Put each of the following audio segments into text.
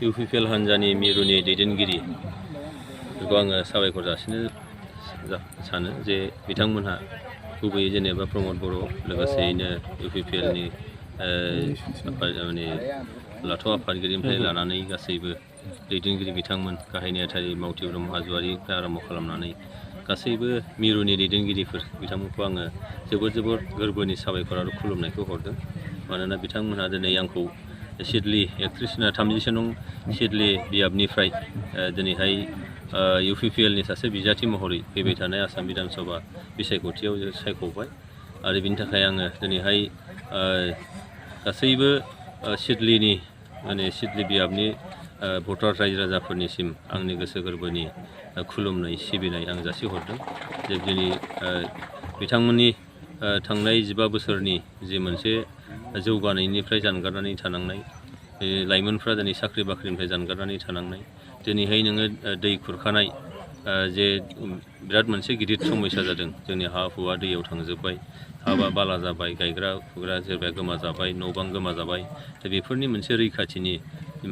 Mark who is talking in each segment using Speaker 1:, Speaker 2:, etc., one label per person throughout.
Speaker 1: UPPL हान्जानि मिरुनि दैदेनगिरि बेखौ आङो साबायखर जासिनो सानो जे बिथांमोनहा गुबैयै जेनेबा प्रमद बर' लोगोसेयैनो UPPLनि माने लाथ' आफादगिरिनिफ्राय लानानै गासैबो दैदेनगिरि बिथांमोन गाहाय नेहाथारि मावथि ब्रह्म हाज'वारिनिफ्राय आरम्भ खालामनानै गासैबो मिरुनि दैदेनगिरिफोर बिथांमोनखौ आङो जोबोर गोरबोनि साबायखर आरो खुलुमनायखौ हरदों। मानोना बिथांमोनहा दिनै आंखौ सिडली 31 नं सिडली बियाबनिफ्राय दिनैहाय UPPLनि सासे बिजाथि महरै फैबाय थानाय आसाम बिधान सभा बिसायख'थियाव सायख'बाय आरो बिनि थाखाय आङो दिनैहाय गासैबो सिडलीनि माने सिडली बियाबनि भटार रायजो राजाफोरनिसिम आंनि गोसो गोरबोनि खुलुमनाय सिबिनाय आं जासिहरदों जे दिनै बिथांमोननि थांनाय 15 बोसोरनि जे मोनसे जौगानायनिफ्राय जानगारनानै थानांनाय लाइमोनफ्रा दिनै साख्रि बाख्रिनिफ्राय जानगारनानै थानांनाय दिनैहाय नोङो दै खुरखानाय जे बिराद मोनसे गिदिर समस्या जादों जोंनि हा हुआ दैयाव थांजोब्बाय हाबा बाला जाबाय गायग्रा फुग्रा सोरबाया गोमा जाबाय न' बां गोमा जाबाय दा बेफोरनि मोनसे रैखाथिनि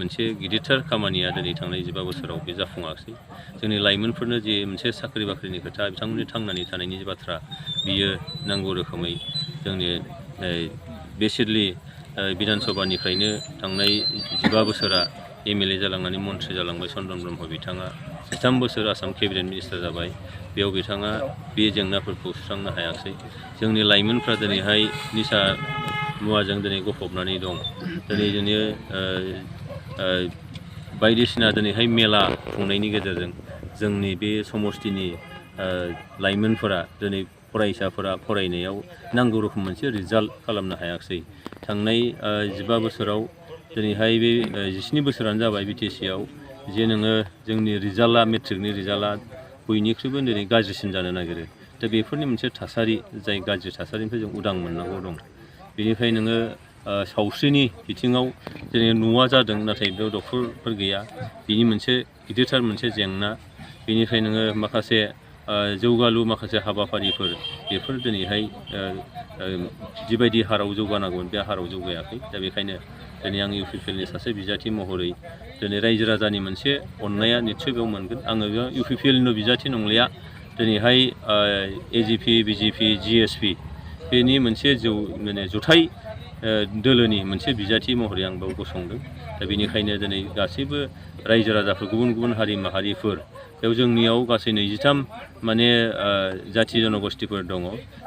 Speaker 1: मोनसे गिदिरथार खामानिया दिनै थांनाय 15 बोसोराव बे जाफुङाखै जोंनि लाइमोनफोरनो जे मोनसे साख्रि बाख्रिनि खोथा बिथांमोननि थांनानै थानायनि बाथ्रा बियो नांगौ रोखोमै जोंनि बे सिडली बिधान सभानिफ्रायनो थांनाय 15 बोसोरा MLA जालांनानै मन्थ्रि जालांबाय चन्दन ब्रह्म बिथाङा 13 बोसोर आसाम केबिनेट मिनिस्टार जाबाय बेयाव बिथाङा बे जेंनाफोरखौ सुस्रांनो हायाखै जोंनि लाइमोनफ्रा दिनैहाय निसा मुवाजों दिनै गफबनानै दं दिनै जोंनि बायदिसिना दिनैहाय मेला खुंनायनि गेजेरजों जोंनि बे समस्तिनि लाइमोनफोरा दिनै फरायसाफोरा फरायनायाव नांगौ रोखोम मोनसे रिजाल्ट खालामनो हायाखै थांनाय 15 बोसोराव दिनैहाय बे 17 बोसोरानो जाबाय BTC आव जे नोङो जोंनि रिजाल्टआ मेट्रिकनि रिजाल्टआ बयनिख्रुइबो दिनै गाज्रिसिन जानो नागिरो दा बेफोरनि मोनसे थासारि जाय गाज्रि थासारिनिफ्राय जों उदां मोननांगौ दं बेनिफ्राय नोङो सावस्रिनि बिथिङाव दिनै न'आ जादों नाथाय बेयाव डक्टरफोर गैया बिनि मोनसे गिदिरथार मोनसे जेंना बेनिफ्राय नोङो माखासे जौगालु माखासे हाबाफारिफोर बेफोर दिनैहाय जिबायदि हाराव जौगानांगौमोन बे हाराव जौगायाखै दा बेखायनो दिनै आं UPPLनि सासे बिजाथि महरै दिनै रायजो राजानि मोनसे अननाया निस्सय बेयाव मोनगोन आङो बेयाव UPPLनि बिजाथि नंलिया दिनैहाय AGP BJP GSP बेनि मोनसे माने जुथाइ दोलोनि मोनसे बिजाथि महरै आं बेयाव गसंदों दा बेनिखायनो दिनै गासैबो रायजो राजाफोर गुबुन हारि माहारिफोर बेयाव जोंनियाव गासै 23 माने जाथि जनगोष्ठीफोर दङ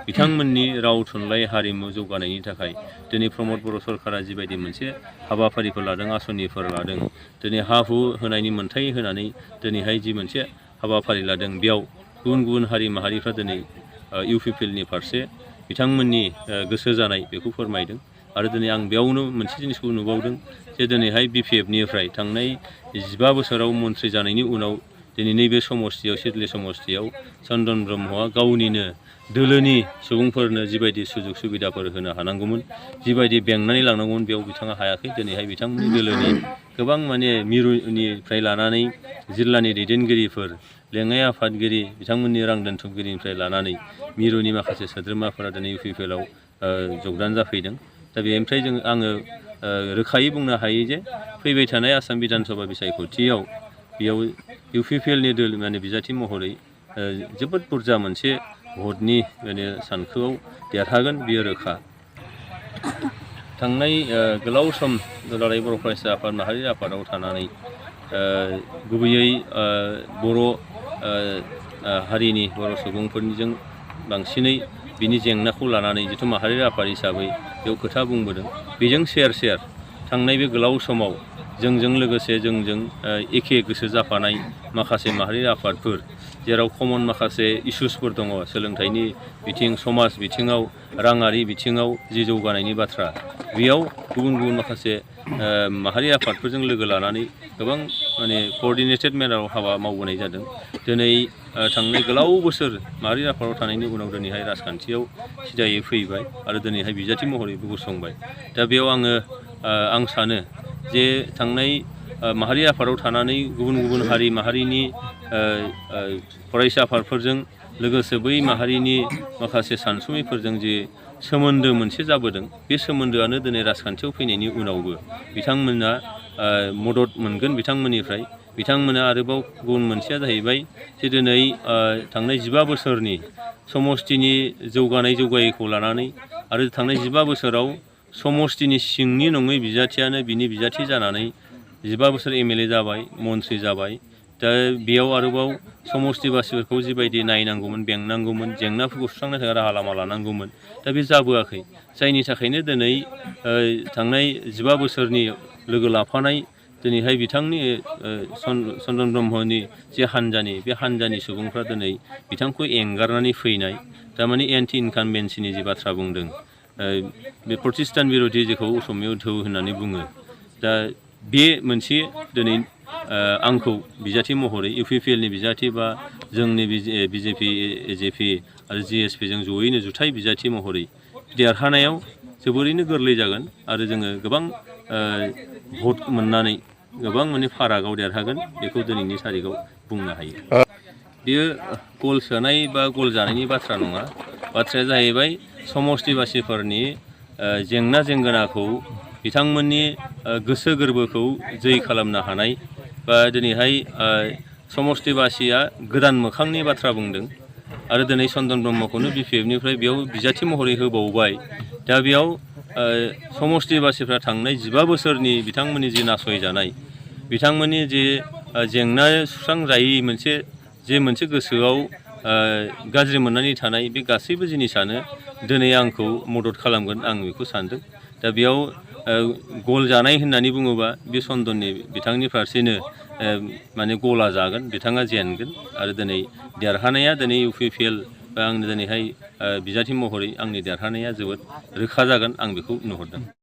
Speaker 1: बिथांमोननि राव थुनलाइ हारिमु जौगानायनि थाखाय दिनै प्रमद बर' सरकारा जिबायदि मोनसे हाबाफारिफोर लादों आसनिफोर लादों दिनै हा हु होनायनि मोन्थाय होनानै दिनैहाय जि मोनसे हाबाफारि लादों बेयाव गुबुन हारि माहारिफ्रा दिनै UPPLनि फारसे बिथांमोननि गोसो जानाय बेखौ फोरमायदों आरो दिनै आं बेयावनो मोनसे जिनिसखौ नुबावदों जे दिनैहाय BPFनिफ्राय थांनाय 15 बोसोराव मन्थ्रि जानायनि उनाव दिनै नैबे समस्तियाव सिडली समस्तियाव चन्दन ब्रह्मआ गावनिनो दोलोनि सुबुंफोरनो जिबायदि सुजुग सुबिदाफोर होनो हानांगौमोन जिबायदि बेंनानै लांनांगौमोन बेयाव बिथाङा हायाखै दिनैहाय बिथांमोननि दोलोनि गोबां माने मिरुनिफ्राय लानानै जिल्लानि दैदेनगिरिफोर लेङाइ आफादगिरि बिथांमोननि रां दोनथुमगिरिनिफ्राय लानानै मिरुनि माखासे सोद्रोमाफोरा दिनै UPPLआव जगदान जाफैदों दा बेनिफ्राय आङो रोखायै बुंनो हायो जे फैबाय थानाय आसाम बिधान सभा बिसायख'थियाव बेयाव UPPLनि दोल माने बिजाथि महरै जोबोद बुरजा मोनसे भटनि माने सानखोआव देरहागोन बियो रोखा थांनाय गोलाव सम दुलाराय बर' फरायसा आफाद माहारि आफादाव थानानै गुबैयै बर' हारिनि बर' सुबुंफोरनिजों बांसिनै बिनि जेंनाखौ लानानै जिथु माहारियारि आफाद हिसाबै बेयाव खोथा बुंबोदों बेजों सेर थांनाय बे गोलाव समाव जोंजों लोगोसे जोंजों एखे गोसो जाफानाय माखासे माहारियारि आफादफोर जेराव कमन माखासे इस्युसफोर दङ सोलोंथाइनि बिथिं समाज बिथिङाव राङारि बिथिङाव जि जौगानायनि बाथ्रा बेयाव गुबुन माखासे माहारि आफादफोरजों लोगो लानानै गोबां माने कअर्डिनेटेड मेनाराव हाबा मावबोनाय जादों दिनै थांनाय गोलाव बोसोर माहारि आफादाव थानायनि उनाव दिनैहाय राजखान्थियाव सिदायै फैबाय आरो दिनैहाय बिजाथि महरैबो गसंबाय दा बेयाव आं सानो जे थांनाय माहारि आफादाव थानानै गुबुन हारि माहारिनि फरायसा आफादफोरजों लोगोसे बै माहारिनि माखासे सानसुमैफोरजों जे सोमोन्दो मोनसे जाबोदों बे सोमोन्दोआनो दिनै राजखान्थियाव फैनायनि उनावबो बिथांमोना मदद मोनगोन बिथांमोननिफ्राय। बिथांमोना आरोबाव गुबुन मोनसेया जाहैबाय जे दिनै थांनाय 15 बोसोरनि समष्टिनि जौगायैखौ लानानै आरो थांनाय 15 बोसोराव समष्टिनि सिंनि नङै बिजाथियानो बिनि बिजाथि जानानै 15 बोसोर MLA जाबाय, मन्थ्रि जाबाय। दा बेयाव आरोबाव समष्टिबासिफोरखौ जिबायदि नायनांगौमोन, बेंनांगौमोन, जेंनाफोरखौ सुस्रांनो थाखाय राहा लामा लानांगौमोन, दा बे जाबोआखै। जायनि थाखायनो दिनै थांनाय 15 बोसोरनि लोगो लाफानाय दिनैहाय बिथांनि चन्द्रन ब्रह्मनि जे बे हान्जानि सुबुंफ्रा दिनै बिथांखौ एंगारनानै फैनाय, थारमाने एन्टि इनकामबेन्सिनि जि बाथ्रा बुंदों, बे प्रतिस्थान बिर'धि जेखौ असमियाव धौ होननानै बुङो। दा बे मोनसे दिनै आंखौ बिजाथि महरै UPPLनि बिजाथि बा जोंनि BJP, AJP आरो GSP जों जयैनो जुथाइ बिजाथि महरै देरहानायाव जोबोरैनो गोरलै जागोन आरो जोङो गोबां भट मोननानै गोबां माने फारागाव देरहागोन, बेखौ दिनैनि तारिखाव बुंनो हायो। बेयो गल सोनाय बा गल जानायनि बाथ्रा नङा। बाथ्राया जाहैबाय समष्टिबासिफोरनि जेंना जेंगोनाखौ बिथांमोननि गोसो गोरबोखौ जै खालामनो हानाय बा दिनैहाय समष्टिबासिया गोदान मोखांनि बाथ्रा बुंदों आरो दिनै चन्द्रन ब्रह्मखौनो BPFनिफ्राय बेयाव बिजाथि महरै होबावबाय। दा बेयाव समष्टिबासिफ्रा थांनाय 15 बोसोरनि बिथांमोननि जि नासयजानाय, बिथांमोननि जे जेंना सुस्रांजायै मोनसे गोसोआव गाज्रि मोननानै थानाय, बे गासैबो जिनिसानो दिनै आंखौ मदद खालामगोन आं बेखौ सानदों। दा बेयाव गल जानाय होननानै बुङोबा बे चन्द्रननि बिथांनि फारसेनो माने गला जागोन, बिथाङा जेनगोन आरो दिनै देरहानाया दिनै UPPL बा आंनि दिनैहाय बिजाथि महरै आंनि देरहानाया जोबोद रोखा जागोन, आं बेखौ नुहुरदों।